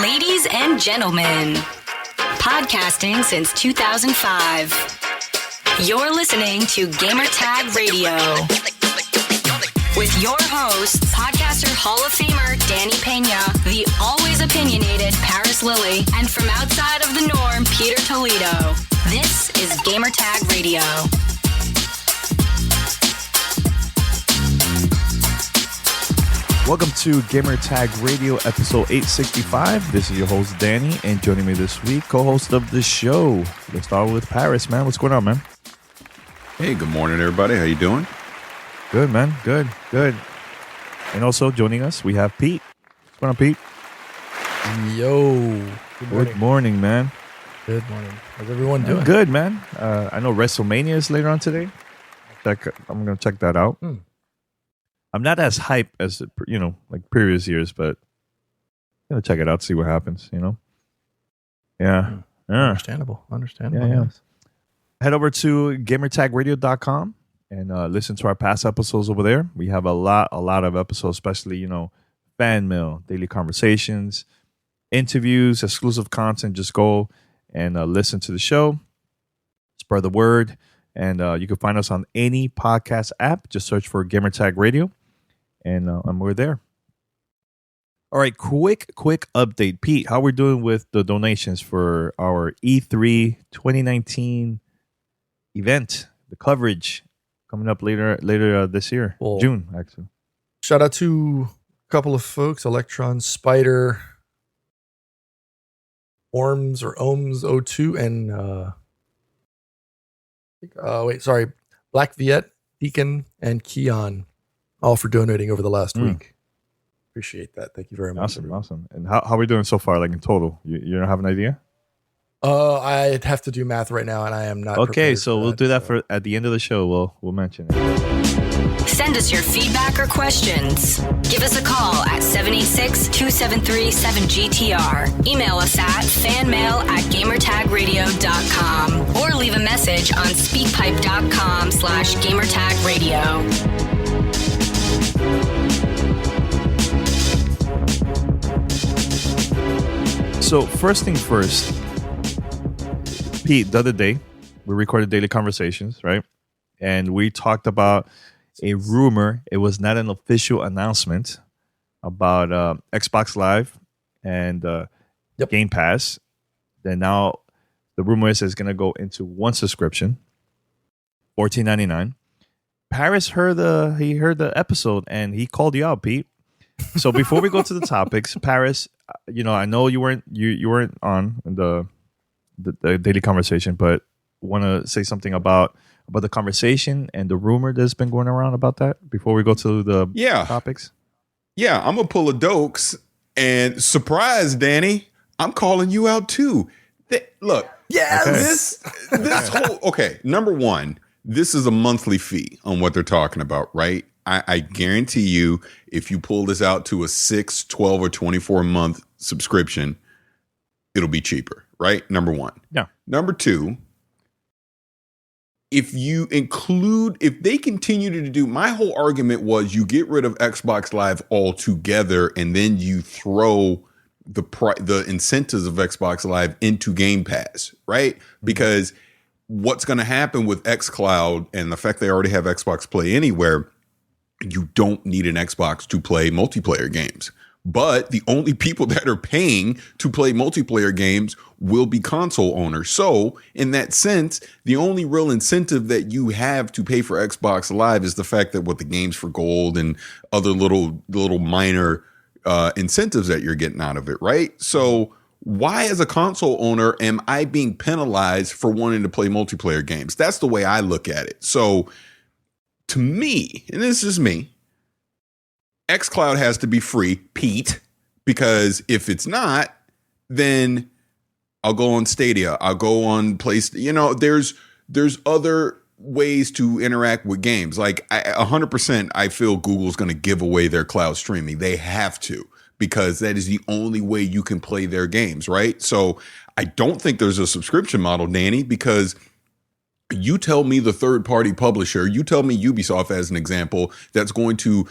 Ladies and gentlemen, podcasting since 2005. You're listening to Gamertag Radio with your host, podcaster Hall of Famer Danny Pena, the always opinionated Paris Lilly, and from outside of the norm, Peter Toledo. This is Gamertag Radio. Welcome to Gamertag Radio, episode 865. This is your host, Danny, and joining me this week, co-host of the show. Let's start with Paris, man. What's going on, man? Hey, good morning, everybody. How you doing? Good, man. Good. And also joining us, we have Pete. What's going on, Pete? Yo. Good morning, man. Good morning. How's everyone doing? Good, man. I know WrestleMania is later on today. I'm going to check that out. I'm not as hype as, like previous years, but I'm going to check it out, see what happens, Yeah. Understandable. Yeah. Head over to gamertagradio.com and listen to our past episodes over there. We have a lot of episodes, especially, fan mail, daily conversations, interviews, exclusive content. Just go and listen to the show, spread the word, and you can find us on any podcast app. Just search for Gamertag Radio. And we're there. All right, quick update. Pete, how we're doing with the donations for our E3 2019 event, the coverage coming up later this year, well, June, actually. Shout out to a couple of folks, Electron, Spider, Ohms02, and Black Viet, Deacon, and Keon. All for donating over the last week. Appreciate that. Thank you very much. Awesome. And how are we doing so far, like in total? You don't have an idea? I'd have to do math right now, and I am not. Okay, so we'll do that for at the end of the show. We'll mention it. Send us your feedback or questions. Give us a call at 786-273-7GTR. Email us at fanmail@gamertagradio.com or leave a message on speakpipe.com/gamertagradio. So first thing first, Pete, the other day, we recorded Daily Conversations, right? And we talked about a rumor. It was not an official announcement about Xbox Live and Game Pass. Then now the rumor is it's going to go into one subscription, $14.99. Paris heard the episode and he called you out, Pete. So before we go to the topics, Paris, I know you weren't on the daily conversation, but want to say something about the conversation and the rumor that's been going around about that before we go to the topics? Yeah, I'm gonna pull a Dokes and surprise, Danny. I'm calling you out too. Look, this whole number one, this is a monthly fee on what they're talking about, right? I guarantee you, if you pull this out to a 6, 12, or 24 month subscription, it'll be cheaper, right? Number one. Yeah. Number two, if they continue to do, my whole argument was you get rid of Xbox Live altogether and then you throw the incentives of Xbox Live into Game Pass, right? Because what's going to happen with xCloud and the fact they already have Xbox Play Anywhere, you don't need an Xbox to play multiplayer games. But the only people that are paying to play multiplayer games will be console owners. So in that sense, the only real incentive that you have to pay for Xbox Live is the fact that with the games for gold and other little minor incentives that you're getting out of it, right? So why, as a console owner, am I being penalized for wanting to play multiplayer games? That's the way I look at it. So to me, and this is me, xCloud has to be free, Pete, because if it's not, then I'll go on Stadia. I'll go on PlayStation. There's other ways to interact with games. Like 100%, I feel Google's going to give away their cloud streaming. They have to, because that is the only way you can play their games, right? So I don't think there's a subscription model, Danny, because You tell me the third-party publisher, you tell me Ubisoft as an example, that's going to,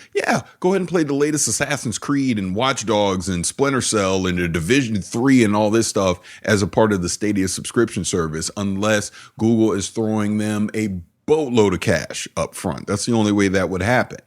go ahead and play the latest Assassin's Creed and Watch Dogs and Splinter Cell and the Division 3 and all this stuff as a part of the Stadia subscription service, unless Google is throwing them a boatload of cash up front. That's the only way that would happen.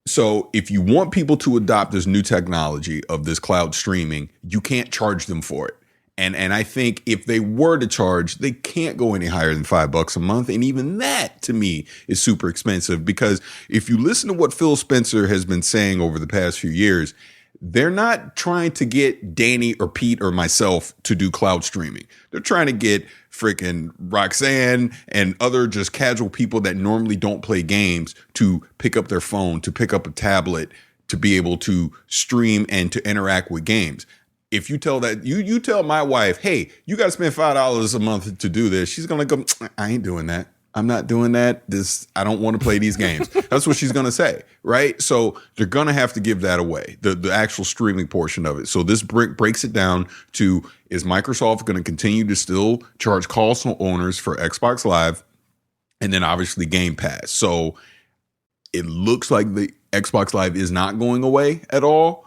So if you want people to adopt this new technology of this cloud streaming, you can't charge them for it. And I think if they were to charge, they can't go any higher than $5 a month. And even that, to me, is super expensive, because if you listen to what Phil Spencer has been saying over the past few years, they're not trying to get Danny or Pete or myself to do cloud streaming. They're trying to get freaking Roxanne and other just casual people that normally don't play games to pick up their phone, to pick up a tablet, to be able to stream and to interact with games. If you tell that, you tell my wife, hey, you got to spend $5 a month to do this, she's going to go, I ain't doing that. I'm not doing that. I don't want to play these games. That's what she's going to say, right? So they're going to have to give that away, the actual streaming portion of it. So this breaks it down to, is Microsoft going to continue to still charge console owners for Xbox Live, and then obviously Game Pass? So it looks like the Xbox Live is not going away at all.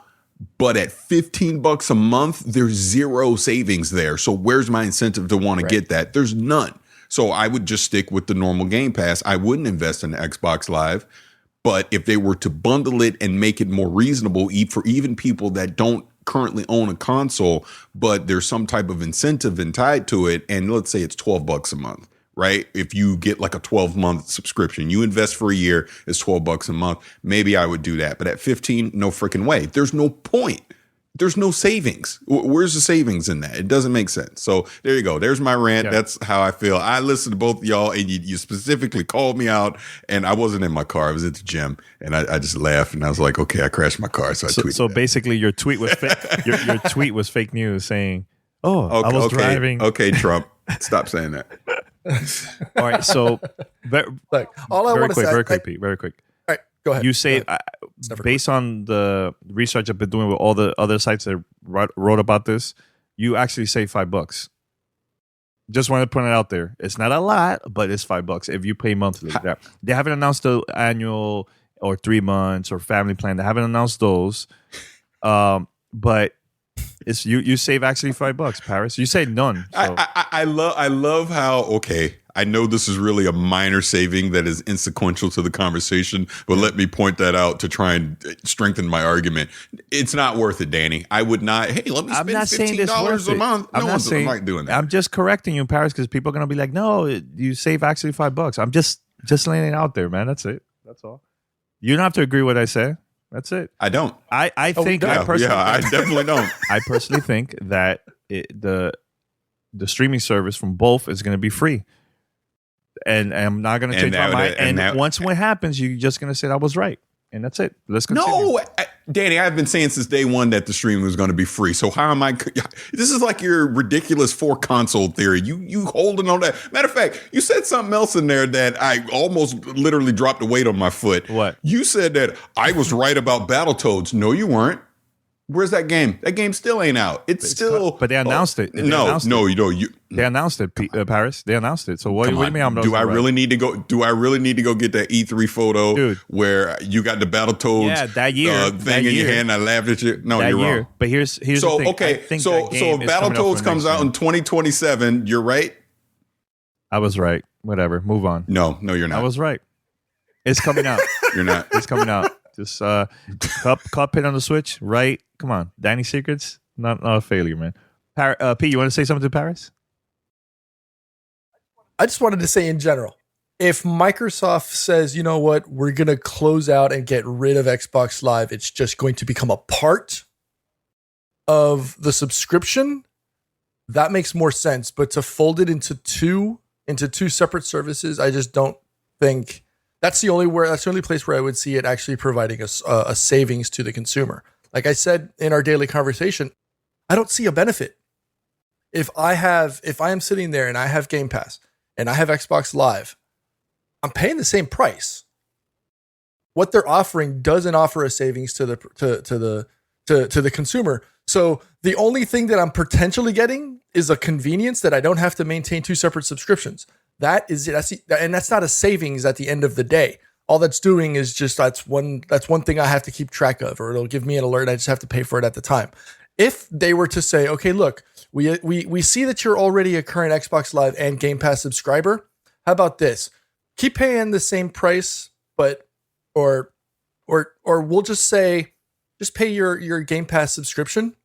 But at $15 a month, there's zero savings there. So where's my incentive to want to get that? There's none. So I would just stick with the normal Game Pass. I wouldn't invest in Xbox Live. But if they were to bundle it and make it more reasonable for even people that don't currently own a console, but there's some type of incentive tied to it, and let's say it's $12 a month. Right? If you get like a 12-month subscription, you invest for a year, it's $12 a month. Maybe I would do that. But at 15, no freaking way. There's no point. There's no savings. Where's the savings in that? It doesn't make sense. So there you go. There's my rant. Yeah. That's how I feel. I listened to both of y'all, and you specifically called me out, and I wasn't in my car. I was at the gym, and I just laughed, and I was like, okay, I crashed my car. So I tweeted So that. basically your tweet was your tweet was fake news saying, I was driving. Okay, Trump, stop saying that. All right, so all I want to say, very quick, Pete, very quick. All right, go ahead. You say, based on the research I've been doing with all the other sites that wrote about this, you actually save $5. Just want to put it out there. It's not a lot, but it's $5 if you pay monthly. They haven't announced the annual or 3 months or family plan. They haven't announced those, but. It's you save actually $5, Paris. You say none. So. I love how, okay, I know this is really a minor saving that is insequential to the conversation, but let me point that out to try and strengthen my argument. It's not worth it, Danny. I would not, hey, let me spend $15 a month. No one's like doing that. I'm just correcting you, Paris, because people are going to be like, no, you save actually $5. I'm just laying it out there, man. That's it. That's all. You don't have to agree with what I say. That's it. I don't. I think. I definitely don't. I personally think that the streaming service from both is going to be free, and I'm not going to change my mind. And once what happens, you're just going to say I was right, and that's it. Let's continue. No, Danny, I've been saying since day one that the streaming was going to be free. So how am I? This is like your ridiculous 4-console theory. You holding on that. Matter of fact, you said something else in there that I almost literally dropped a weight on my foot. What? You said that I was right about Battletoads. No, you weren't. Where's that game? That game still ain't out. It's still. But they announced it. You know. They announced it, Paris. They announced it. So what do you mean? Do I really need to go get that E3 photo, dude, where you got the Battletoads that year thing in your hand? I laughed at you. No, you're wrong. But here's so the thing. Okay. So if Battletoads comes out in 2027, you're right. I was right. Whatever. Move on. No, you're not. I was right. It's coming out. You're not. It's coming out. Just Cuphead on the Switch, right? Come on, Danny Secrets, not a failure, man. Pete, you want to say something to Paris? I just wanted to say in general, if Microsoft says, you know what, we're going to close out and get rid of Xbox Live, it's just going to become a part of the subscription, that makes more sense. But to fold it into two separate services, I just don't think that's the only place where I would see it actually providing a savings to the consumer. Like I said in our daily conversation, I don't see a benefit. If I am sitting there and I have Game Pass and I have Xbox Live, I'm paying the same price. What they're offering doesn't offer a savings to the consumer. So the only thing that I'm potentially getting is a convenience that I don't have to maintain 2 separate subscriptions. That is it. And that's not a savings at the end of the day. All that's doing is just that's one thing I have to keep track of, or it'll give me an alert. I just have to pay for it at the time. If they were to say, okay, look, we see that you're already a current Xbox Live and Game Pass subscriber. How about this? Keep paying the same price, but or we'll just say, just pay your Game Pass subscription,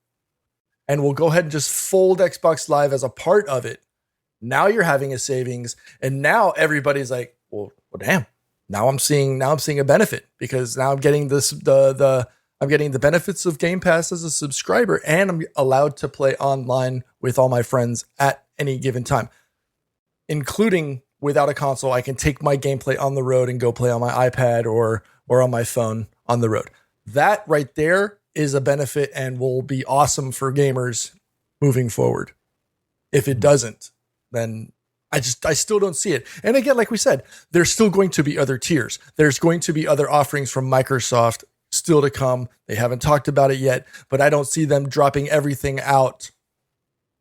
and we'll go ahead and just fold Xbox Live as a part of it. Now you're having a savings, and now everybody's like, well damn. Now I'm seeing a benefit, because now I'm getting I'm getting the benefits of Game Pass as a subscriber, and I'm allowed to play online with all my friends at any given time, including without a console. I can take my gameplay on the road and go play on my iPad or on my phone on the road. That right there is a benefit and will be awesome for gamers moving forward. If it doesn't, then I still don't see it. And again, like we said, there's still going to be other tiers. There's going to be other offerings from Microsoft still to come. They haven't talked about it yet, but I don't see them dropping everything out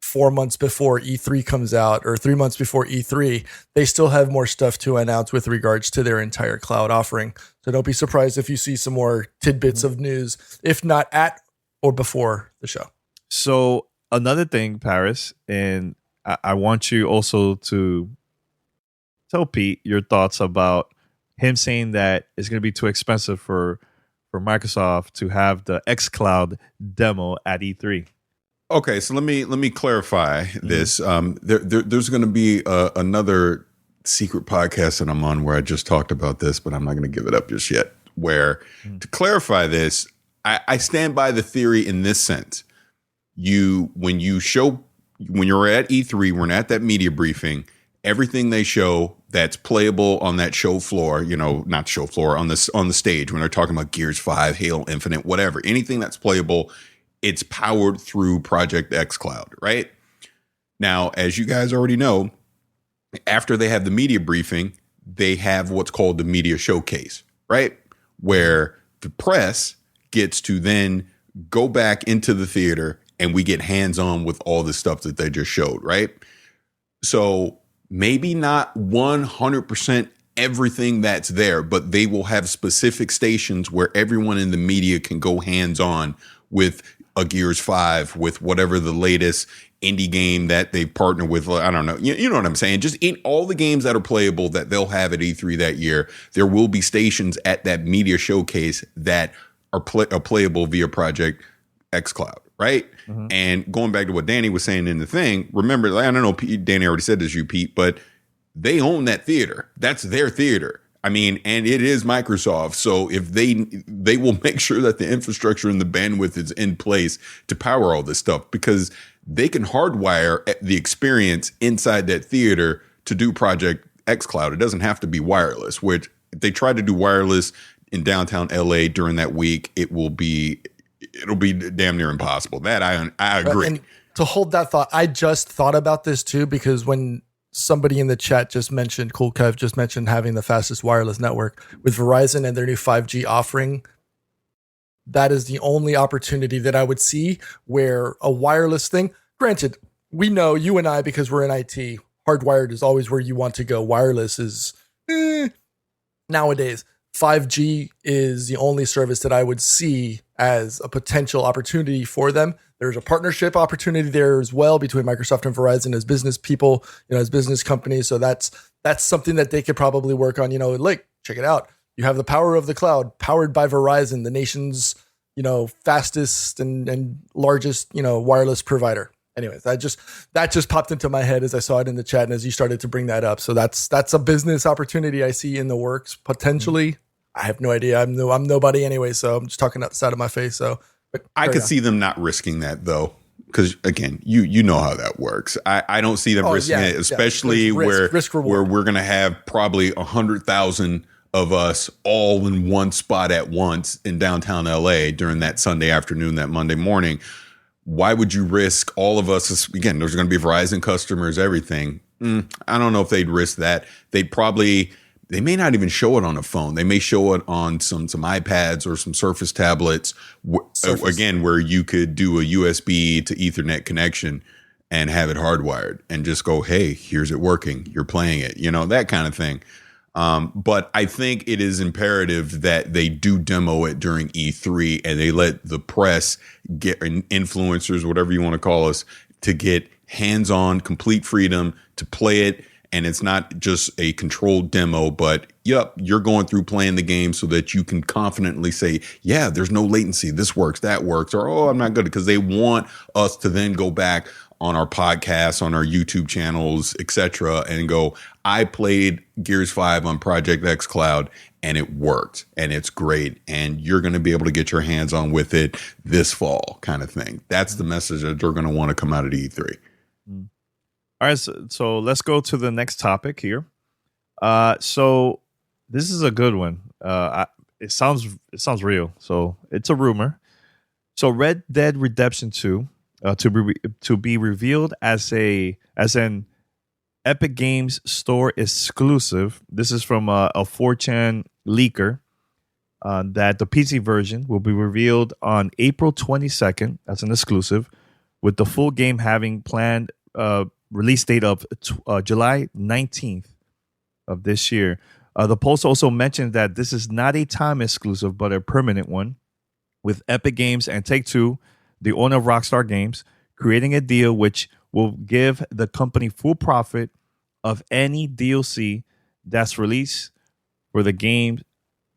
4 months before E3 comes out, or 3 months before E3. They still have more stuff to announce with regards to their entire cloud offering. So don't be surprised if you see some more tidbits of news, if not at or before the show. So another thing, Paris, and I want you also to tell Pete your thoughts about him saying that it's going to be too expensive for Microsoft to have the xCloud demo at E3. Okay, so let me clarify this. There's going to be another secret podcast that I'm on where I just talked about this, but I'm not going to give it up just yet. Where to clarify this, I stand by the theory in this sense: when you're at E3, we're at that media briefing, everything they show that's playable on that show floor, not show floor, on the stage, when they're talking about Gears 5, Halo Infinite, whatever, anything that's playable, it's powered through Project xCloud, right? Now, as you guys already know, after they have the media briefing, they have what's called the media showcase, right? Where the press gets to then go back into the theater and we get hands-on with all the stuff that they just showed, right? So maybe not 100% everything that's there, but they will have specific stations where everyone in the media can go hands-on with a Gears 5, with whatever the latest indie game that they've partnered with. I don't know. You know what I'm saying? Just in all the games that are playable that they'll have at E3 that year, there will be stations at that media showcase that are playable via Project xCloud, right? Mm-hmm. And going back to what Danny was saying in the thing, remember, I don't know, Danny already said this, Pete, but they own that theater. That's their theater. I mean, and it is Microsoft. So if they will make sure that the infrastructure and the bandwidth is in place to power all this stuff, because they can hardwire the experience inside that theater to do Project xCloud. It doesn't have to be wireless, which if they try to do wireless in downtown LA during that week, it'll be damn near impossible. That I agree. And to hold that thought, I just thought about this too, because when somebody in the chat just mentioned, Cool Kev just mentioned having the fastest wireless network with Verizon and their new 5G offering. That is the only opportunity that I would see where a wireless thing, granted, we know you and I, because we're in IT, hardwired is always where you want to go. Wireless is nowadays. 5G is the only service that I would see as a potential opportunity for them. There's a partnership opportunity there as well between Microsoft and Verizon as business people, as business companies. So that's something that they could probably work on. Like, check it out. You have the power of the cloud, powered by Verizon, the nation's, fastest and largest, wireless provider. Anyways, that just popped into my head as I saw it in the chat and as you started to bring that up. So that's a business opportunity I see in the works potentially. I have no idea. I'm nobody anyway, so I'm just talking out the side of my face. So I could see them not risking that though, because again, you know how that works. I don't see them risking it, especially where we're gonna have probably 100,000 of us all in one spot at once in downtown LA during that Sunday afternoon, that Monday morning. Why would you risk all of us? Again, there's going to be Verizon customers, everything. I don't know if they'd risk that. They may not even show it on a phone. They may show it on some iPads or some Surface tablets, again, where you could do a USB to Ethernet connection and have it hardwired and just go, hey, here's it working. You're playing it, that kind of thing. But I think it is imperative that they do demo it during E3 and they let the press get influencers, whatever you want to call us, to get hands-on, complete freedom to play it. And it's not just a controlled demo, but you're going through playing the game so that you can confidently say, yeah, there's no latency. This works, that works, or, oh, I'm not good. Because they want us to then go back on our podcasts, on our YouTube channels, etc., and go, I played Gears 5 on Project X Cloud and it worked and it's great. And you're going to be able to get your hands on with it this fall, kind of thing. That's the message that they're going to want to come out of E3. All right, so let's go to the next topic here. So this is a good one. It sounds real. So it's a rumor. So Red Dead Redemption 2 to be revealed as an Epic Games Store exclusive. This is from a 4chan leaker. That the PC version will be revealed on April 22nd. That's an exclusive, with the full game having planned release date of July 19th of this year. The post also mentioned that this is not a time exclusive, but a permanent one, with Epic Games and Take-Two, the owner of Rockstar Games, creating a deal which will give the company full profit of any DLC that's released for the game's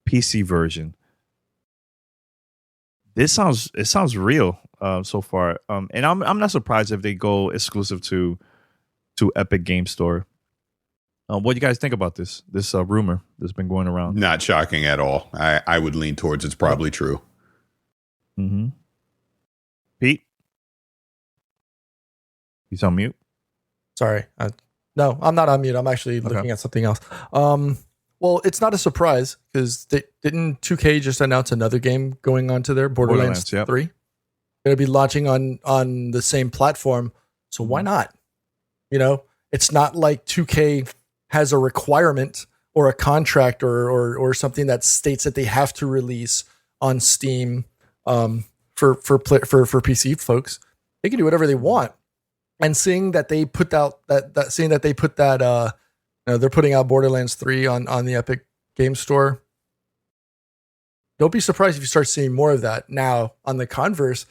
PC version. It sounds real so far, and I'm not surprised if they go exclusive to Epic Game Store. What do you guys think about this rumor that's been going around? Not shocking at all. I would lean towards it's probably true. Mm-hmm. Pete, he's on mute. Sorry. No, I'm not on mute. I'm actually looking at something else. Well, it's not a surprise because didn't 2K just announce another game going on to their Borderlands 3? Yep. Going to be launching on the same platform. So why not? It's not like 2K has a requirement or a contract or something that states that they have to release on Steam for PC folks. They can do whatever they want. And seeing that they put out they're putting out Borderlands 3 on the Epic Game Store. Don't be surprised if you start seeing more of that. Now, on the converse,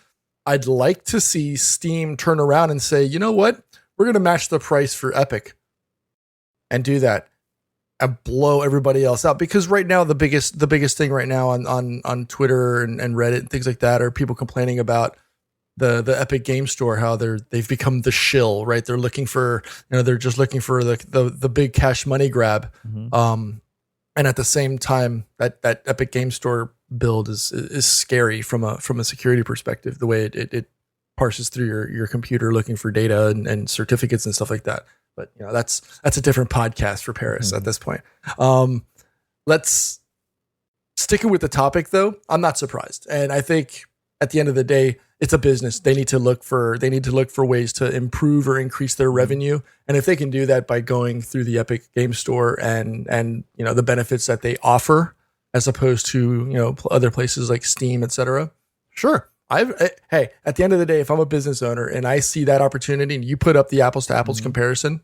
I'd like to see Steam turn around and say, you know what? We're going to match the price for Epic and do that and blow everybody else out. Because right now, the biggest thing right now on Twitter and Reddit and things like that are people complaining about the Epic Game Store, how they've become the shill, right? They're looking for, they're just looking for the big cash money grab. Mm-hmm. And at the same time, that Epic Game Store build is scary from a security perspective, the way it parses through your computer looking for data and certificates and stuff like that. But that's a different podcast for Paris at this point. Let's sticking with the topic though. I'm not surprised, and I think at the end of the day, it's a business. They need to look for ways to improve or increase their revenue, and if they can do that by going through the Epic Game Store and the benefits that they offer, as opposed to other places like Steam, etc. Sure. Hey, at the end of the day, if I'm a business owner and I see that opportunity and you put up the apples to apples comparison,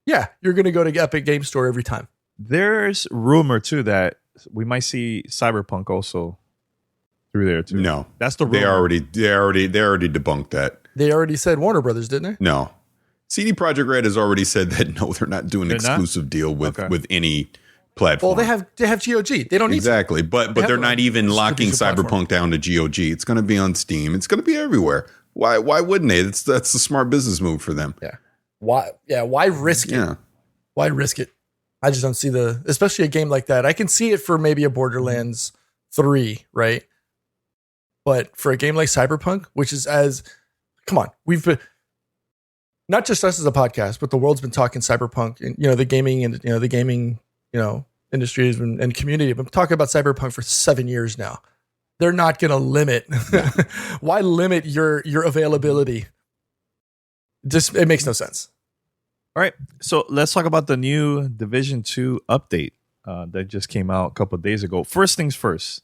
yeah, you're going to go to Epic Game Store every time. There's rumor too that we might see Cyberpunk also through there too. No, that's the rumor. They already debunked that. They already said Warner Brothers, didn't they? No, CD Projekt Red has already said that. No, they're not doing an exclusive deal with any platform. Well, they have GOG. They don't need exactly, but they're not even locking Cyberpunk down to GOG. It's going to be on Steam. It's going to be everywhere. Why wouldn't they? That's a smart business move for them. Yeah. Why? Yeah. Why risk it? Yeah. Why risk it? I just don't see especially a game like that. I can see it for maybe a Borderlands 3, right? But for a game like Cyberpunk, which is come on, we've been, not just us as a podcast, but the world's been talking Cyberpunk and the gaming and the gaming industries and community have been talking about Cyberpunk for 7 years now. They're not going to limit. Why limit your availability? Just it makes no sense. All right, so let's talk about the new Division 2 update that just came out a couple of days ago. First things first,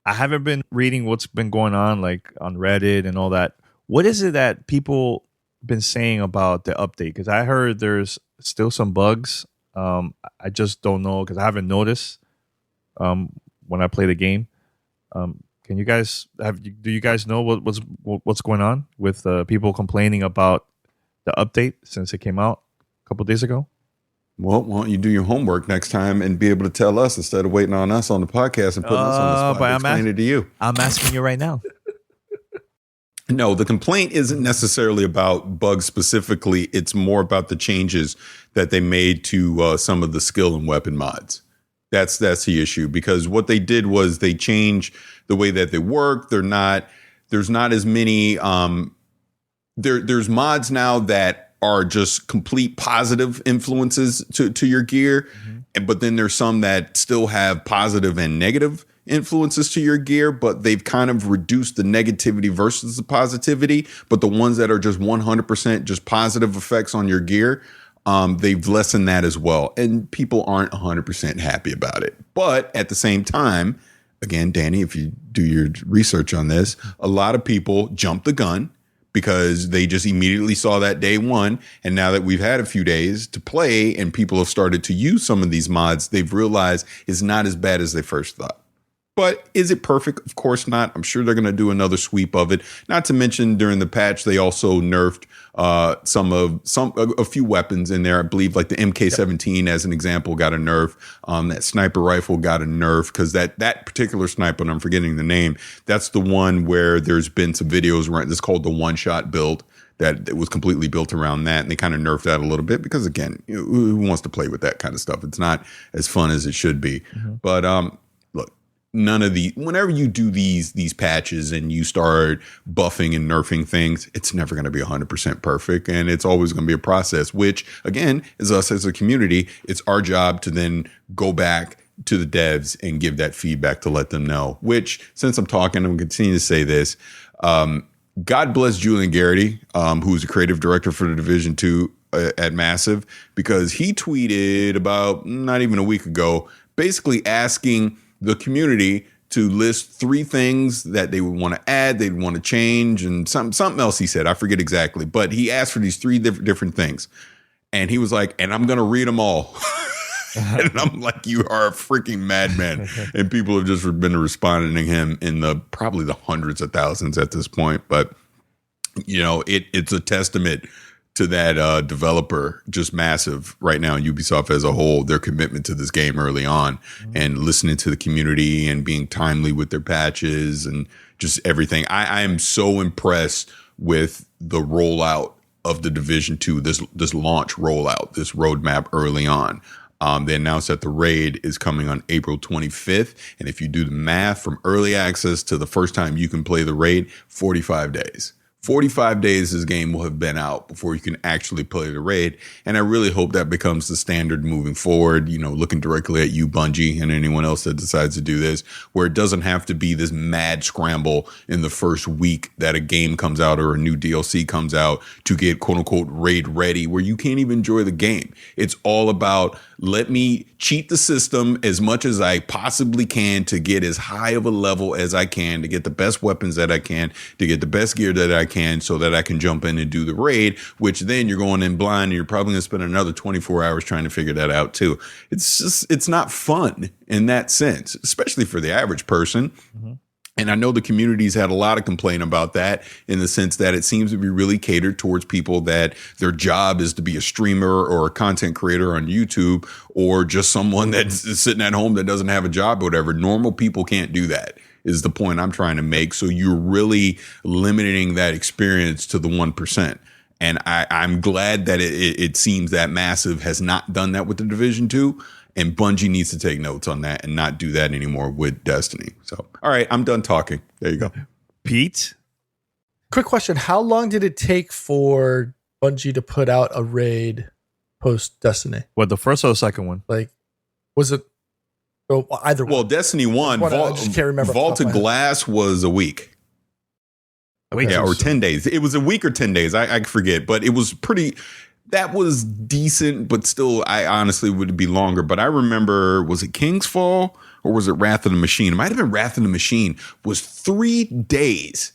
I haven't been reading what's been going on like on Reddit and all that. What is it that people been saying about the update? Because I heard there's still some bugs. I just don't know because I haven't noticed when I play the game. Can you guys do you guys know what's going on with people complaining about the update since it came out a couple days ago? Well, why don't you do your homework next time and be able to tell us instead of waiting on us on the podcast and putting us on the spot to explain it to you? I'm asking you right now. No, the complaint isn't necessarily about bugs specifically. It's more about the changes that they made to some of the skill and weapon mods. That's the issue, because what they did was they changed the way that they work. There's not as many. There's mods now that are just complete positive influences to your gear. But then there's some that still have positive and negative influences to your gear, but they've kind of reduced the negativity versus the positivity. But the ones that are just 100% just positive effects on your gear, they've lessened that as well. And people aren't 100% happy about it. But at the same time, again, Danny, if you do your research on this, a lot of people jump the gun because they just immediately saw that day one. And now that we've had a few days to play and people have started to use some of these mods, they've realized it's not as bad as they first thought. But is it perfect? Of course not. I'm sure they're going to do another sweep of it. Not to mention during the patch, they also nerfed a few weapons in there. I believe like the MK17 as an example got a nerf. That sniper rifle got a nerf because that particular sniper, and I'm forgetting the name, that's the one where there's been some videos around. It's called the one-shot build. That it was completely built around that, and they kind of nerfed that a little bit because, again, who wants to play with that kind of stuff? It's not as fun as it should be. But look, none of whenever you do these patches and you start buffing and nerfing things, it's never going to be 100% perfect, and it's always going to be a process. Which, again, is us as a community. It's our job to then go back to the devs and give that feedback to let them know. Which, since I'm talking, I'm going to continue to say this. God bless Julian Garrity, who's the creative director for the Division 2 at Massive, because he tweeted about not even a week ago, basically asking the community to list 3 things that they would want to add, they'd want to change, and something else he said. I forget exactly, but he asked for these 3 different things. And he was like, and I'm going to read them all. And I'm like, you are a freaking madman. And people have just been responding to him in probably the hundreds of thousands at this point. But, it's a testament to that developer, just massive right now, Ubisoft as a whole, their commitment to this game early on and listening to the community and being timely with their patches and just everything. I am so impressed with the rollout of the Division 2, this launch rollout, this roadmap early on. They announced that the raid is coming on April 25th. And if you do the math from early access to the first time you can play the raid, 45 days. 45 days this game will have been out before you can actually play the raid. And I really hope that becomes the standard moving forward, looking directly at you, Bungie, and anyone else that decides to do this, where it doesn't have to be this mad scramble in the first week that a game comes out or a new DLC comes out to get quote unquote raid ready, where you can't even enjoy the game. It's all about let me cheat the system as much as I possibly can to get as high of a level as I can, to get the best weapons that I can, to get the best gear that I can, so that I can jump in and do the raid, which then you're going in blind and you're probably going to spend another 24 hours trying to figure that out too. It's not fun in that sense, especially for the average person. And I know the community's had a lot of complaint about that in the sense that it seems to be really catered towards people that their job is to be a streamer or a content creator on YouTube, or just someone that's sitting at home that doesn't have a job or whatever. Normal people can't do that, is the point I'm trying to make. So you're really limiting that experience to the 1%. And I'm glad that it seems that Massive has not done that with the Division 2. And Bungie needs to take notes on that and not do that anymore with Destiny. So, all right, I'm done talking. There you go. Pete? Quick question. How long did it take for Bungie to put out a raid post Destiny? What, the first or the second one? Like, was it either one? Well, Destiny 1, I just can't remember. Vaulted Glass was a week. Okay. Yeah, or 10 days. It was a week or 10 days. I forget, but it was pretty... That was decent, but still, I honestly would be longer. But I remember, was it King's Fall or was it Wrath of the Machine? It might have been Wrath of the Machine. Was 3 days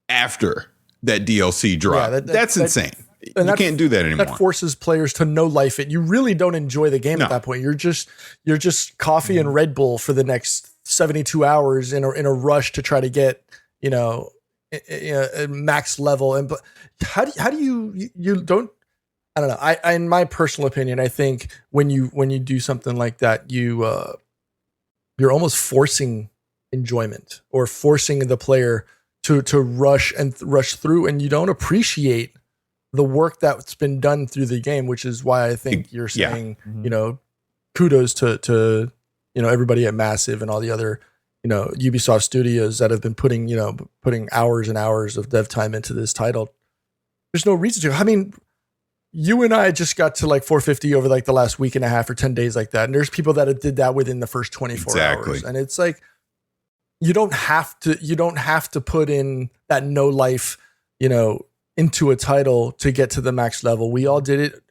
after that DLC dropped. Yeah, that's insane. And you can't do that anymore. That forces players to no life it. You really don't enjoy the game at that point. You're just coffee and Red Bull for the next 72 hours in a rush to try to get, a max level. And but how do you don't, I don't know. I in my personal opinion, I think when you do something like that, you're almost forcing enjoyment or forcing the player to rush through, and you don't appreciate the work that's been done through the game, which is why I think you're saying, kudos to everybody at Massive and all the other, Ubisoft studios that have been putting hours and hours of dev time into this title. There's no reason to. I mean, you and I just got to like 450 over like the last week and a half or 10 days like that. And there's people that did that within the first 24 hours. And it's like, you don't have to put in that no life, into a title to get to the max level. We all did it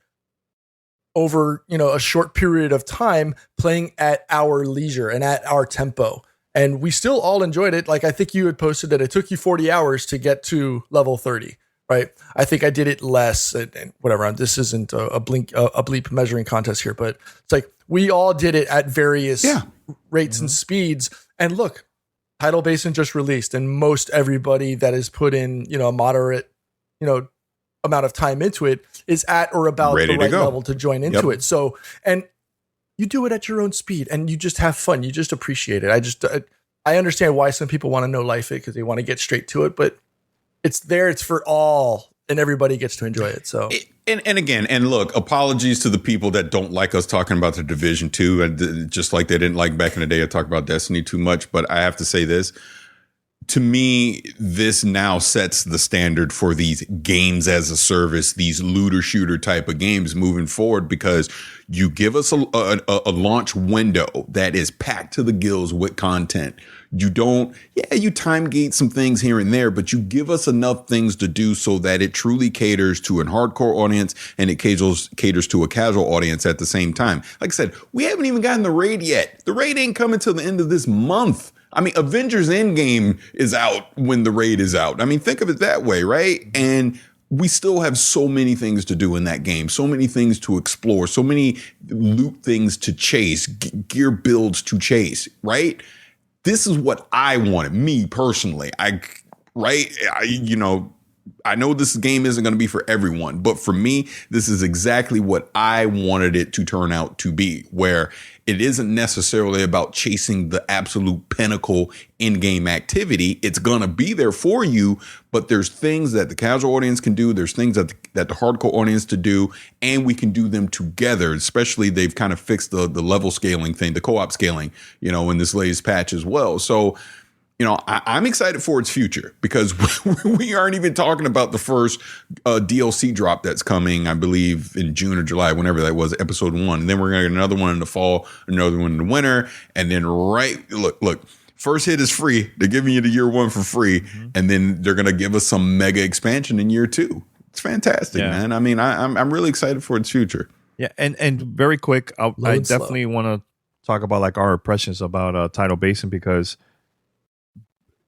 over, a short period of time, playing at our leisure and at our tempo. And we still all enjoyed it. Like, I think you had posted that it took you 40 hours to get to level 30, right? I think I did it less and whatever. This isn't a bleep measuring contest here, but it's like we all did it at various rates and speeds. And look, Tidal Basin just released, and most everybody that has put in, a moderate, amount of time into it is at or about the right level to join into it. So, and you do it at your own speed and you just have fun. You just appreciate it. I understand why some people want to no life it because they want to get straight to it, but it's there. It's for all, and everybody gets to enjoy it. So, and again, and look, apologies to the people that don't like us talking about the Division 2, just like they didn't like back in the day. I talk about Destiny too much, but I have to say this. To me, this now sets the standard for these games as a service, these looter shooter type of games moving forward, because you give us a launch window that is packed to the gills with content. You don't, you time gate some things here and there, but you give us enough things to do so that it truly caters to a hardcore audience and it caters to a casual audience at the same time. Like I said, we haven't even gotten the raid yet. The raid ain't coming till the end of this month. I mean, Avengers Endgame is out when the raid is out. I mean, think of it that way, right? And we still have so many things to do in that game, so many things to explore, so many loot things to chase, gear builds to chase, right? This is what I wanted, me personally. I know this game isn't going to be for everyone, but for me, this is exactly what I wanted it to turn out to be, where it isn't necessarily about chasing the absolute pinnacle in-game activity. It's going to be there for you, but there's things that the casual audience can do. There's things that the hardcore audience to do, and we can do them together. Especially they've kind of fixed the level scaling thing, the co-op scaling, in this latest patch as well. So, I'm excited for its future because we aren't even talking about the first DLC drop that's coming, I believe, in June or July, whenever that was, episode 1. And then we're going to get another one in the fall, another one in the winter. And then look, first hit is free. They're giving you the year 1 for free. Mm-hmm. And then they're going to give us some mega expansion in year 2. It's fantastic, man. I mean, I'm really excited for its future. Yeah. And very quick, I definitely want to talk about like our impressions about Tidal Basin, because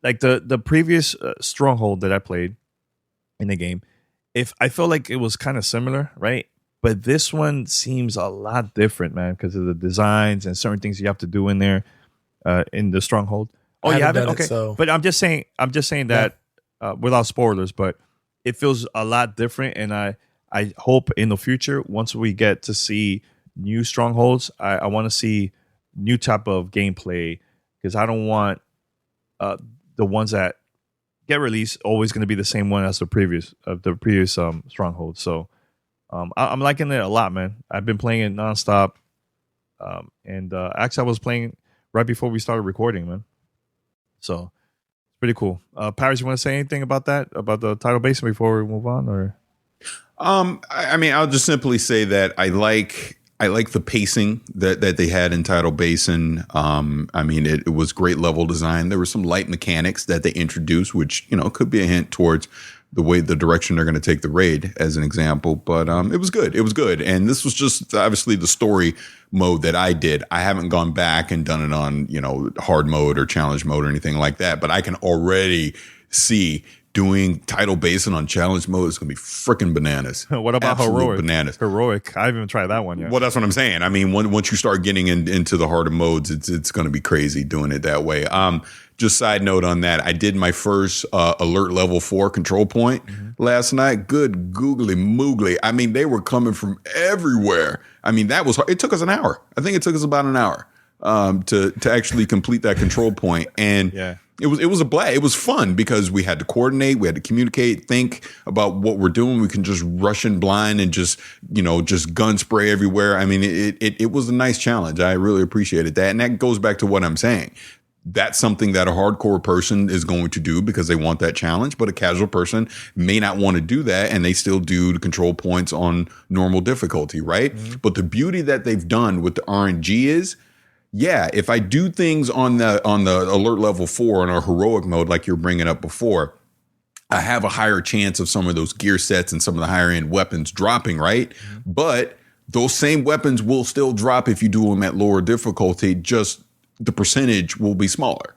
like the previous Stronghold that I played in the game, I felt like it was kind of similar, right? But this one seems a lot different, man, because of the designs and certain things you have to do in there in the Stronghold. Oh, you haven't? Okay. But I'm just saying that without spoilers, but it feels a lot different. And I hope in the future, once we get to see new Strongholds, I want to see new type of gameplay, because I don't want the ones that get released always going to be the same one as the previous Stronghold. So I'm liking it a lot, man. I've been playing it nonstop, and actually I was playing right before we started recording, man. So it's pretty cool. Paris, you want to say anything about that, about the Tidal Basin before we move on, or? I mean, I'll just simply say that I like the pacing that they had in Tidal Basin. I mean, it was great level design. There were some light mechanics that they introduced, which, could be a hint towards the direction they're going to take the raid, as an example. But it was good. It was good. And this was just obviously the story mode that I did. I haven't gone back and done it on, hard mode or challenge mode or anything like that. But I can already see doing Tidal Basin on challenge mode is going to be freaking bananas. What about Absolute heroic? Bananas. Heroic. I haven't even tried that one yet. Well, that's what I'm saying. I mean, once you start getting into the harder modes, it's going to be crazy doing it that way. Just side note on that, I did my first alert level 4 control point last night. Good googly moogly. I mean, they were coming from everywhere. I mean, that was hard. It took us an hour. I think it took us about an hour to actually complete that control point. And it was a blast. It was fun because we had to coordinate, we had to communicate, think about what we're doing. We can just rush in blind and just gun spray everywhere. I mean, it was a nice challenge. I really appreciated that. And that goes back to what I'm saying. That's something that a hardcore person is going to do because they want that challenge, but a casual person may not want to do that, and they still do the control points on normal difficulty, right? But the beauty that they've done with the RNG is, if I do things on the alert level 4 on our heroic mode, like you're bringing up before, I have a higher chance of some of those gear sets and some of the higher end weapons dropping, right? But those same weapons will still drop if you do them at lower difficulty, just the percentage will be smaller.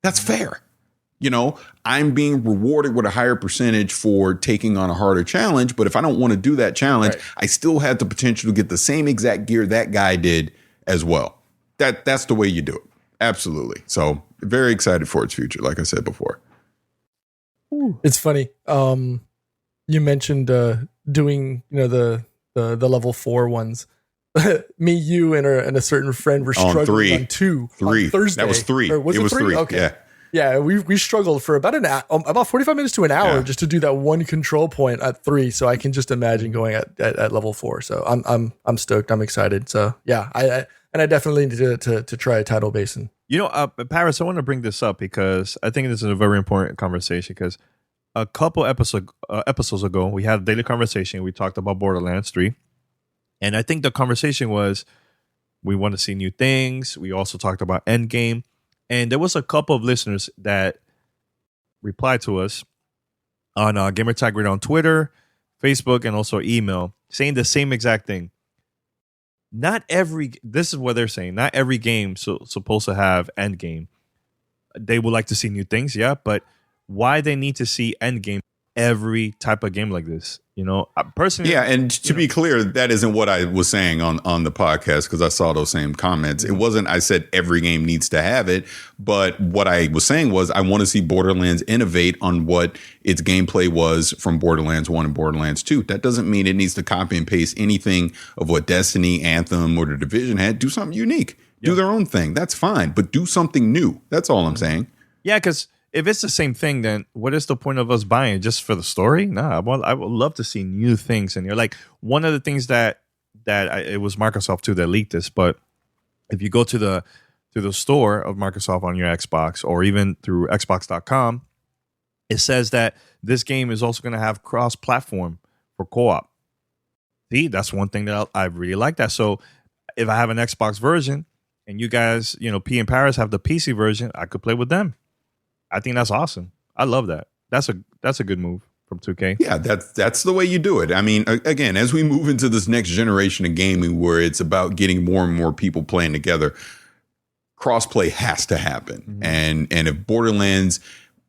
That's fair. You know, I'm being rewarded with a higher percentage for taking on a harder challenge. But if I don't want to do that challenge, I still have the potential to get the same exact gear that guy did as well. That's the way you do it. Absolutely. So very excited for its future, like I said before. It's funny. You mentioned doing, the level 4 ones. Me, you, and a certain friend were struggling on 2 on Thursday. That was 3. Or was it 3? Okay. Yeah, we struggled for about 45 minutes to an hour just to do that one control point at 3. So I can just imagine going at level 4. So I'm stoked. I'm excited. So yeah, I definitely need to try a Tidal Basin. You know, Paris, I want to bring this up because I think this is a very important conversation. Because a couple episodes ago, we had a daily conversation. We talked about Borderlands 3. And I think the conversation was, we want to see new things. We also talked about Endgame. And there was a couple of listeners that replied to us on Gamertag Radio on Twitter, Facebook, and also email, saying the same exact thing. This is what they're saying. Not every game supposed to have Endgame. They would like to see new things, but why they need to see Endgame every type of game like this? You know, personally. Yeah, and to be clear, that isn't what I was saying on the podcast, because I saw those same comments. It wasn't, I said every game needs to have it, but what I was saying was I want to see Borderlands innovate on what its gameplay was from Borderlands 1 and Borderlands 2. That doesn't mean it needs to copy and paste anything of what Destiny, Anthem, or The Division had. Do something unique. Do their own thing. That's fine, but do something new. That's all I'm saying. Yeah, because if it's the same thing, then what is the point of us buying it just for the story? Nah, I would love to see new things in here. Like one of the things that it was Microsoft too that leaked this, but if you go to the store of Microsoft on your Xbox or even through Xbox.com, it says that this game is also going to have cross-platform for co-op. See, that's one thing that I really like that. So if I have an Xbox version and you guys, P and Paris have the PC version, I could play with them. I think that's awesome. I love that. That's a good move from 2K. Yeah, that's the way you do it. I mean, again, as we move into this next generation of gaming where it's about getting more and more people playing together, crossplay has to happen. And if Borderlands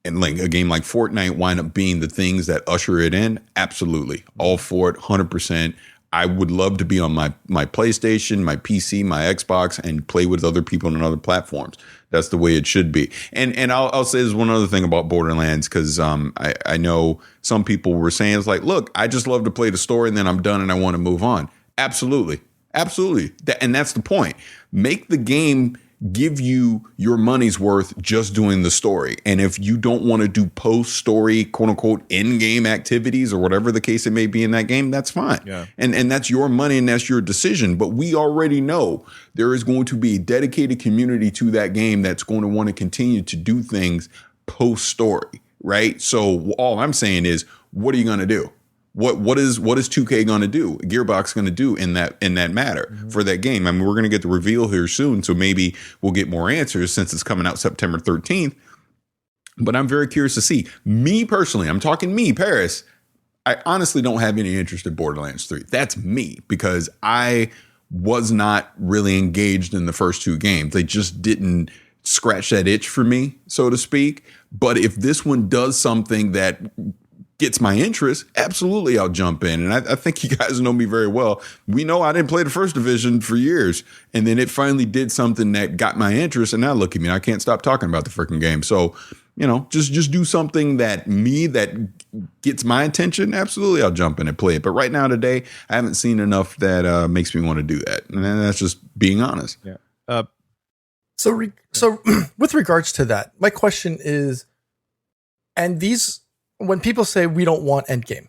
and like a game like Fortnite wind up being the things that usher it in, absolutely. All for it, 100%. I would love to be on my PlayStation, my PC, my Xbox, and play with other people on other platforms. That's the way it should be. And I'll say there's one other thing about Borderlands, because I know some people were saying, it's like, look, I just love to play the story and then I'm done and I want to move on. Absolutely. And that's the point. Make the game give you your money's worth just doing the story. And if you don't want to do post-story, quote unquote, in-game activities or whatever the case it may be in that game, that's fine. Yeah. And that's your money and that's your decision. But we already know there is going to be a dedicated community to that game that's going to want to continue to do things post-story, right? So all I'm saying is, what are you going to do? What is 2K going to do? Gearbox going to do in that matter for that game? I mean, we're going to get the reveal here soon, so maybe we'll get more answers since it's coming out September 13th. But I'm very curious to see. Me personally, I'm talking me, Paris. I honestly don't have any interest in Borderlands 3. That's me, because I was not really engaged in the first 2 games. They just didn't scratch that itch for me, so to speak. But if this one does something that gets my interest, absolutely I'll jump in. And I think you guys know me very well. We know I didn't play the first division for years. And then it finally did something that got my interest. And now look at me. I can't stop talking about the freaking game. So, just do something that gets my attention. Absolutely I'll jump in and play it. But right now today, I haven't seen enough that makes me want to do that. And that's just being honest. Yeah. So with regards to that, my question is, when people say we don't want endgame,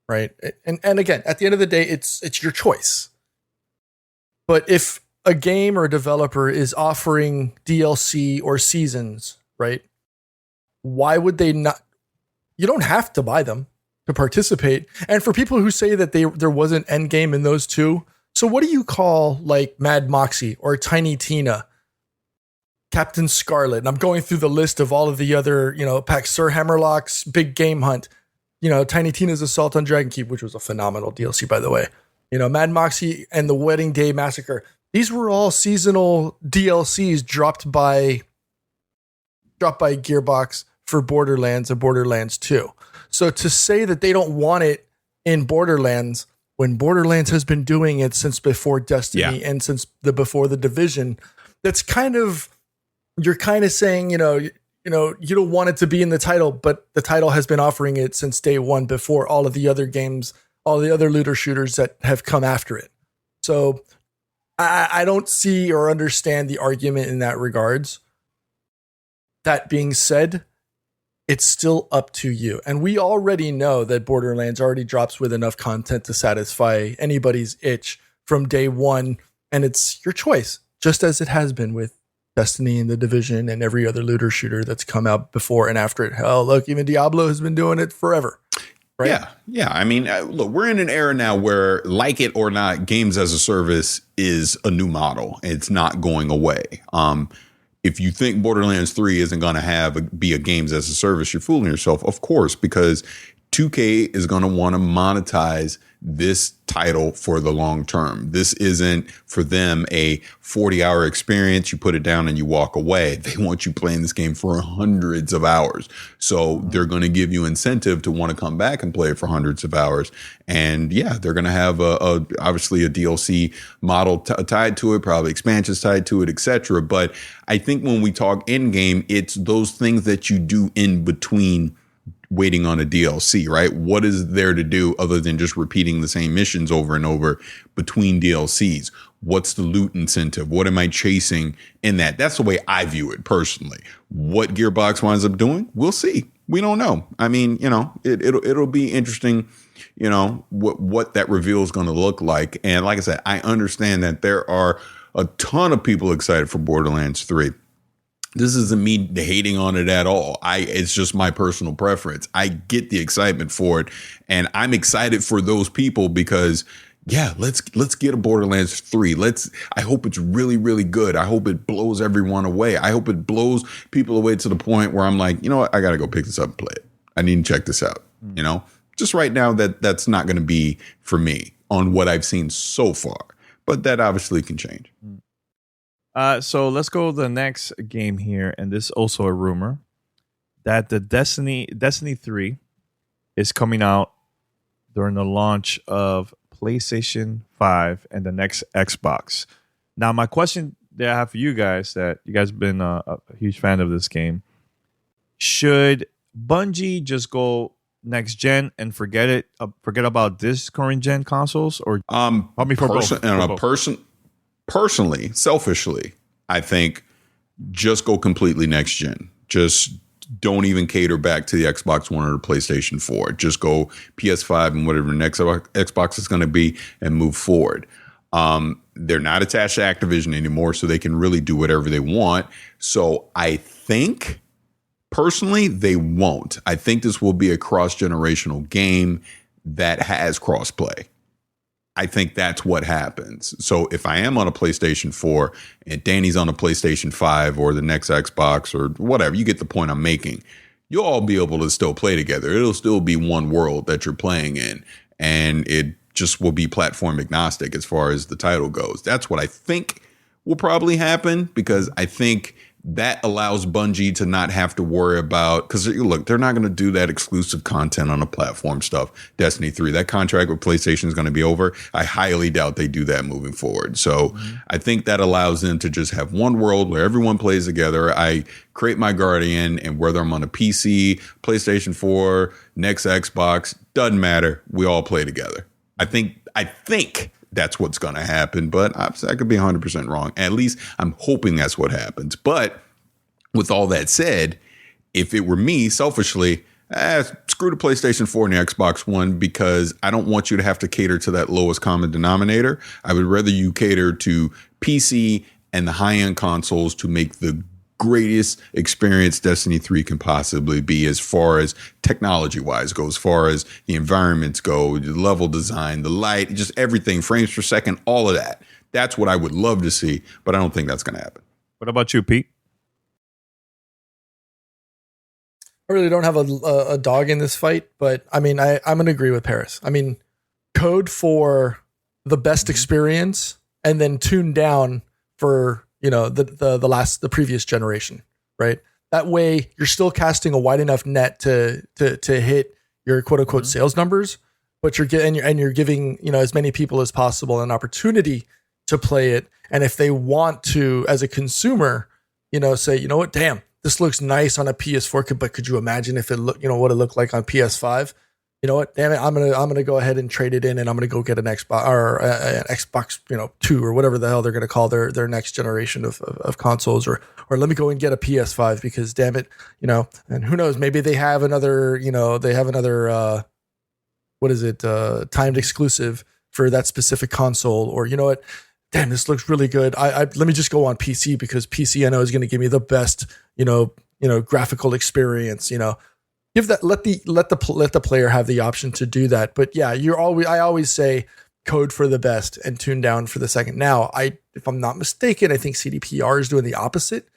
right? And again, at the end of the day, it's your choice. But if a game or a developer is offering DLC or seasons, right? Why would they not? You don't have to buy them to participate. And for people who say that there wasn't endgame in those two, so what do you call like Mad Moxie or Tiny Tina, Captain Scarlet? And I'm going through the list of all of the other, packs, Sir Hammerlock's Big Game Hunt, Tiny Tina's Assault on Dragon Keep, which was a phenomenal DLC, by the way. Mad Moxie and the Wedding Day Massacre. These were all seasonal DLCs dropped by Gearbox for Borderlands and Borderlands 2. So to say that they don't want it in Borderlands when Borderlands has been doing it since before Destiny and since before the Division, that's you're kind of saying, you don't want it to be in the title, but the title has been offering it since day one before all of the other games, all the other looter shooters that have come after it. So I don't see or understand the argument in that regards. That being said, it's still up to you. And we already know that Borderlands already drops with enough content to satisfy anybody's itch from day one. And it's your choice, just as it has been with Destiny and the Division and every other looter shooter that's come out before and after it. Hell, look, even Diablo has been doing it forever. Right? Yeah. I mean, look, we're in an era now where, like it or not, games as a service is a new model. It's not going away. If you think Borderlands 3 isn't going to be a games as a service, you're fooling yourself, of course, because 2K is going to want to monetize this title for the long term. This isn't for them a 40-hour experience. You put it down and you walk away. They want you playing this game for hundreds of hours. So they're going to give you incentive to want to come back and play it for hundreds of hours. And yeah, they're going to have obviously a DLC model tied to it, probably expansions tied to it, etc. But I think when we talk in game, it's those things that you do in between waiting on a DLC, right? What is there to do other than just repeating the same missions over and over between DLCs? What's the loot incentive? What am I chasing in that? That's the way I view it personally. What Gearbox winds up doing, we'll see. We don't know. I mean, it'll be interesting, what that reveal is going to look like. And like I said, I understand that there are a ton of people excited for Borderlands 3. This isn't me hating on it at all. It's just my personal preference. I get the excitement for it, and I'm excited for those people because, yeah, let's get a Borderlands 3. I hope it's really, really good. I hope it blows everyone away. I hope it blows people away to the point where I'm like, you know what, I got to go pick this up and play it. I need to check this out. Just right now that's not going to be for me on what I've seen so far, but that obviously can change. So let's go to the next game here, and this is also a rumor that the Destiny 3 is coming out during the launch of PlayStation 5 and the next Xbox. Now, my question that I have for you guys, that you guys have been a huge fan of this game, should Bungie just go next gen and forget about this current gen consoles, or probably for both? Personally, selfishly, I think just go completely next gen. Just don't even cater back to the Xbox One or the PlayStation 4. Just go PS5 and whatever the next Xbox is going to be and move forward. They're not attached to Activision anymore, so they can really do whatever they want. So I think, personally, they won't. I think this will be a cross-generational game that has crossplay. I think that's what happens. So if I am on a PlayStation 4 and Danny's on a PlayStation 5 or the next Xbox or whatever, you get the point I'm making. You'll all be able to still play together. It'll still be one world that you're playing in, and it just will be platform agnostic as far as the title goes. That's what I think will probably happen, because I think that allows Bungie to not have to worry about, because look, they're not going to do that exclusive content on the platform stuff. Destiny 3, that contract with PlayStation is going to be over. I highly doubt they do that moving forward. So I think that allows them to just have one world where everyone plays together. I create my Guardian, and whether I'm on a PC, PlayStation 4, next Xbox, doesn't matter. We all play together. I think that's what's going to happen, but I could be 100% wrong. At least I'm hoping that's what happens. But with all that said, if it were me, selfishly, screw the PlayStation 4 and the Xbox One, because I don't want you to have to cater to that lowest common denominator. I would rather you cater to PC and the high-end consoles to make the greatest experience Destiny 3 can possibly be, as far as technology wise goes, as far as the environments go, the level design, the light, just everything, frames per second, all of that. That's what I would love to see, but I don't think that's going to happen. What about you, Pete? I really don't have a dog in this fight, but I mean, I'm going to agree with Paris. I mean, code for the best experience and then tune down for, you know, the previous generation, right? That way you're still casting a wide enough net to hit your quote unquote sales numbers, but you're giving, you know, as many people as possible an opportunity to play it. And if they want to, as a consumer, you know, say, you know what, damn, this looks nice on a PS4, but could you imagine if it looked, you know, what it looked like on PS5? You know what, damn it, I'm gonna go ahead and trade it in, and I'm gonna go get an Xbox or an Xbox, you know, 2 or whatever the hell they're gonna call their next generation of consoles, or let me go and get a PS5 because damn it, you know, and who knows, maybe they have another timed exclusive for that specific console, or you know what, damn, this looks really good. I let me just go on PC because PC I know is going to give me the best, you know, graphical experience, you know. Give that, let the player have the option to do that. But yeah, I always say code for the best and tune down for the second. Now, if I'm not mistaken, I think CDPR is doing the opposite,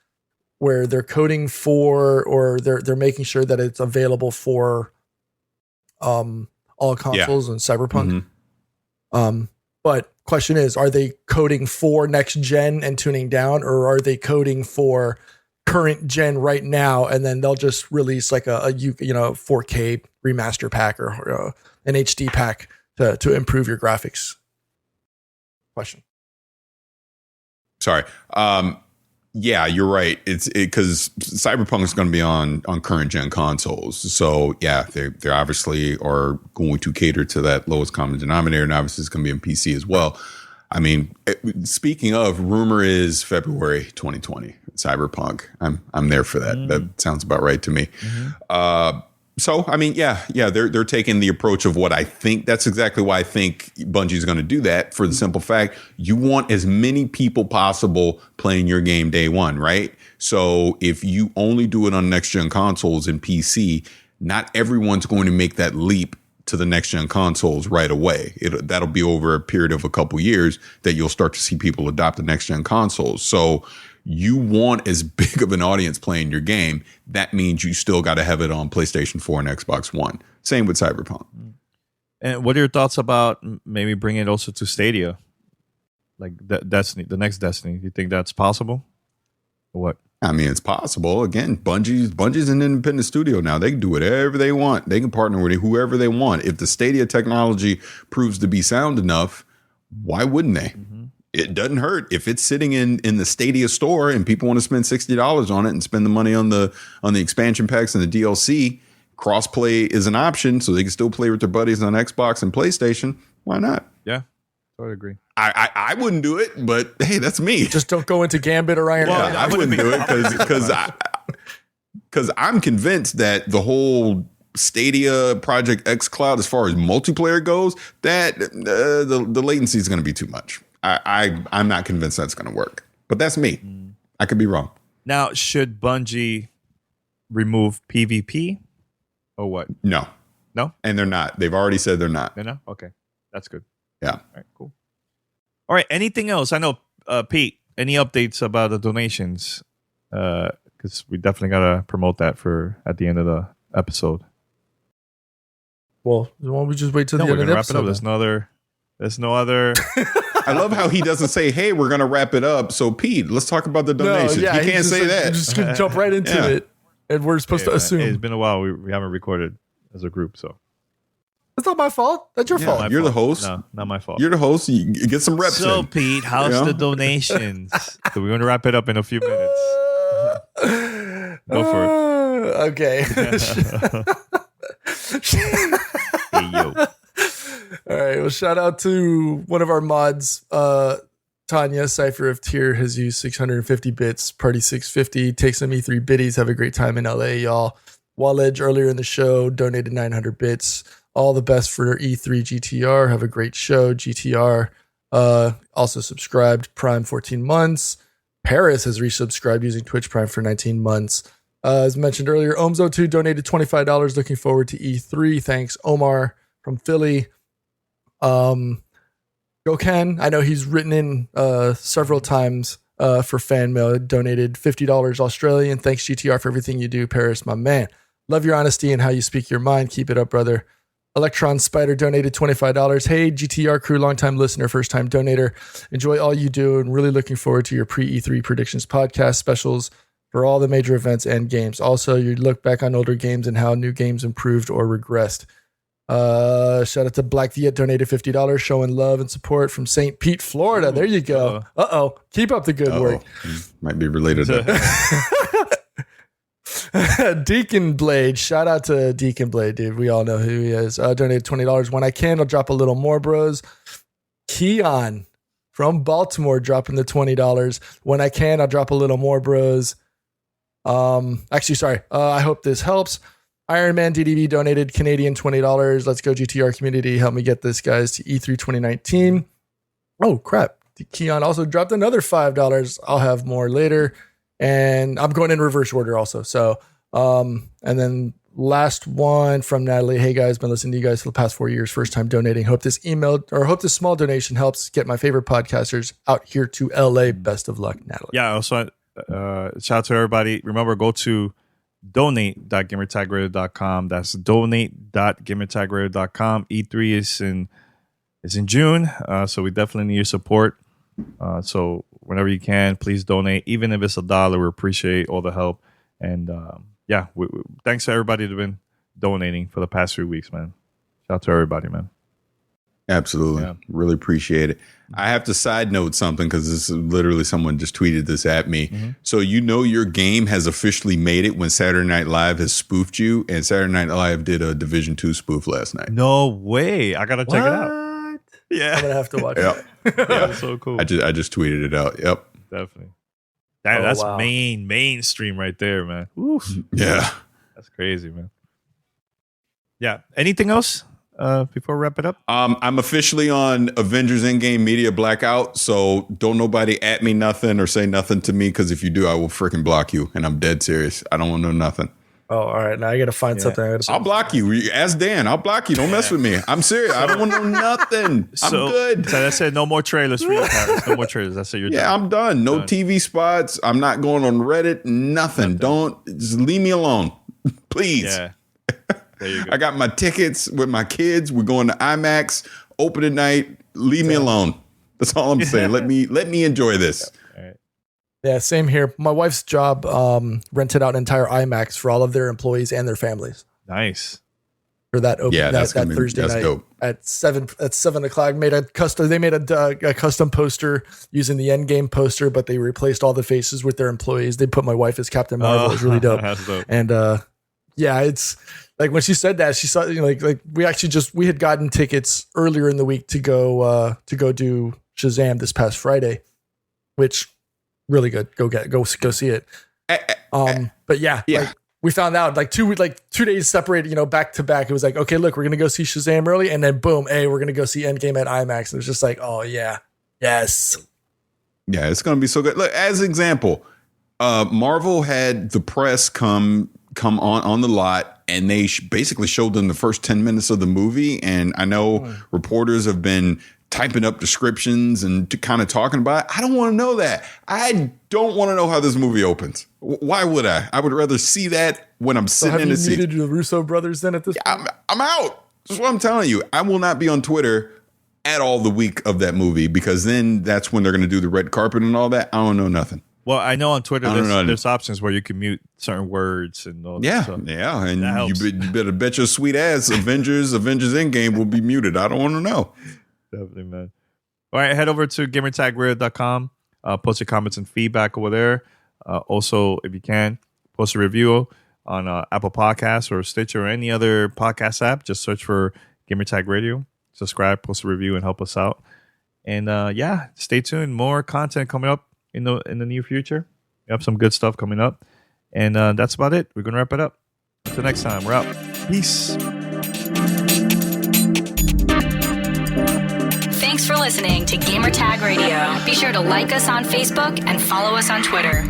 where they're coding for, or they're making sure that it's available for all consoles and Cyberpunk. But question is, are they coding for next gen and tuning down, or are they coding for current gen right now, and then they'll just release like a 4K remaster pack or an HD pack to improve your graphics? Question. Sorry. Yeah, you're right. It's because Cyberpunk is going to be on current gen consoles. So yeah, they obviously are going to cater to that lowest common denominator, and obviously it's going to be on PC as well. I mean, speaking of, rumor is February 2020 Cyberpunk. I'm there for that. That sounds about right to me. So I mean, yeah, they're taking the approach of what I think. That's exactly why I think Bungie's going to do that, for the simple fact you want as many people possible playing your game day one, right? So if you only do it on next gen consoles and PC, not everyone's going to make that leap to the next gen consoles right away. That'll be over a period of a couple years that you'll start to see people adopt the next gen consoles. So you want as big of an audience playing your game. That means you still got to have it on PlayStation 4 and Xbox One. Same with Cyberpunk. And what are your thoughts about maybe bringing it also to Stadia? Like Destiny, the next Destiny. Do you think that's possible? Or what? I mean, it's possible. Again, Bungie's an independent studio now. They can do whatever they want. They can partner with whoever they want. If the Stadia technology proves to be sound enough, why wouldn't they? It doesn't hurt if it's sitting in the Stadia store and people want to spend $60 on it and spend the money on the expansion packs and the DLC. Crossplay is an option, so they can still play with their buddies on Xbox and PlayStation. Why not? Yeah, I would agree. I wouldn't do it, but hey, that's me. Just don't go into Gambit or Iron. Well, I wouldn't do it because I'm convinced that the whole Stadia Project X Cloud, as far as multiplayer goes, that the latency is going to be too much. I'm not convinced that's going to work, but that's me. I could be wrong. Now, should Bungie remove PvP or what? No, and they're not. They've already said they're not. They're not. Okay, that's good. Yeah. All right. Cool. All right. Anything else? I know, Pete. Any updates about the donations? Because we definitely gotta promote that for at the end of the episode. Well, why don't we just wait till the end of the episode? Wrap it up. There's no other. I love how he doesn't say, "Hey, we're gonna wrap it up." So Pete, let's talk about the donations. He can't say that. We're just gonna jump right into it, and we're supposed to assume. It's been a while. We haven't recorded as a group, so it's not my fault. That's your fault. You're the host. No, not my fault. You're the host. You get some reps. So in. Pete, how's the donations? So we're gonna wrap it up in a few minutes. Go for it. Okay. Hey, yo. All right. Well, shout out to one of our mods, Tanya, Cypher of Tier, has used 650 bits, Party 650. Take some E3 biddies. Have a great time in LA, y'all. Wallage earlier in the show donated 900 bits. All the best for E3 GTR. Have a great show, GTR. Also subscribed, Prime 14 months. Paris has resubscribed using Twitch Prime for 19 months. As mentioned earlier, Ohms02 donated $25. Looking forward to E3. Thanks, Omar from Philly. Goken, I know he's written in several times for fan mail. Donated $50 Australian. Thanks, GTR, for everything you do. Paris, my man. Love your honesty and how you speak your mind. Keep it up, brother. Electron Spider donated $25. Hey, GTR crew, longtime listener, first time donator. Enjoy all you do and really looking forward to your pre-E3 predictions podcast specials for all the major events and games. Also, you look back on older games and how new games improved or regressed. Shout out to Black Viet, donated $50, showing love and support from St. Pete, Florida. There you go. Keep up the good work. Might be related to Deacon Blade, shout out to Deacon Blade, dude. We all know who he is. Donated $20. When I can, I'll drop a little more, bros. Keon from Baltimore dropping the $20. When I can, I'll drop a little more, bros. Actually, sorry. I hope this helps. Iron Man DDB donated Canadian $20. Let's go GTR community. Help me get this, guys, to E3 2019. Oh, crap. Keon also dropped another $5. I'll have more later. And I'm going in reverse order also. So, and then last one from Natalie. Hey guys, been listening to you guys for the past 4 years. First time donating. Hope this small donation helps get my favorite podcasters out here to LA. Best of luck, Natalie. Yeah. Also, shout out to everybody. Remember, go to donate.gamertagradio.com. That's donate.gamertagradio.com. E3 is in June. So we definitely need your support. So whenever you can, please donate. Even if it's $1, we appreciate all the help. And thanks to everybody that's been donating for the past 3 weeks, man. Shout out to everybody, man. Absolutely. Yeah. Really appreciate it. I have to side note something because this is literally someone just tweeted this at me. Mm-hmm. So your game has officially made it when Saturday Night Live has spoofed you, and Saturday Night Live did a Division 2 spoof last night. No way. I got to check it out. Yeah. I'm going to have to watch it. Yeah. That's so cool. I just tweeted it out. Yep. Definitely. That's mainstream right there, man. Oof. Yeah. That's crazy, man. Yeah. Anything else before we wrap it up? I'm officially on Avengers Endgame Media Blackout, so don't nobody at me nothing or say nothing to me, because if you do, I will freaking block you, and I'm dead serious. I don't want to know nothing. Oh, all right. Now I got to find something. I'll block you. Ask Dan. I'll block you. Don't mess with me. I'm serious. I don't want to know nothing. I'm good. So I said no more trailers for you, Paris. No more trailers. That's it. You're done. Yeah, I'm done. No TV spots. I'm not going on Reddit. Nothing. Just leave me alone, please. Yeah. There you go. I got my tickets with my kids. We're going to IMAX opening night. Leave me alone. That's all I'm saying. Let me enjoy this. All right. Yeah, same here. My wife's job rented out an entire IMAX for all of their employees and their families. Nice. For that that Thursday night dope. at 7 o'clock. They made a custom poster using the Endgame poster, but they replaced all the faces with their employees. They put my wife as Captain Marvel. It was really dope. That's dope. And it's like when she said that, she saw like we had gotten tickets earlier in the week to go do Shazam this past Friday, which really good. Go see it. But yeah. Like, we found out like 2 days separated, back to back. It was like, okay, look, we're gonna go see Shazam early, and then boom, we're gonna go see Endgame at IMAX. And it was just like, oh yeah, yes, yeah, it's gonna be so good. Look, as an example, Marvel had the press come on the lot, and they basically showed them the first 10 minutes of the movie. And I know reporters have been typing up descriptions and kind of talking about it. I don't want to know that. I don't want to know how this movie opens. Why would I? I would rather see that when I'm sitting in the seat. Have you muted the Russo brothers then at this point? I'm out. That's what I'm telling you. I will not be on Twitter at all the week of that movie, because then that's when they're going to do the red carpet and all that. I don't know nothing. Well, I know on Twitter there's options where you can mute certain words and all that stuff. Yeah, and you better bet your sweet ass Avengers Endgame will be muted. I don't want to know. Definitely, man. All right, head over to gamertagradio.com. Post your comments and feedback over there. Also, if you can, post a review on Apple Podcasts or Stitcher or any other podcast app. Just search for Gamertag Radio. Subscribe, post a review, and help us out. And stay tuned. More content coming up in the near future. We have some good stuff coming up. And that's about it. We're going to wrap it up. Until next time, we're out. Peace. Thanks for listening to Gamertag Radio. Be sure to like us on Facebook and follow us on Twitter.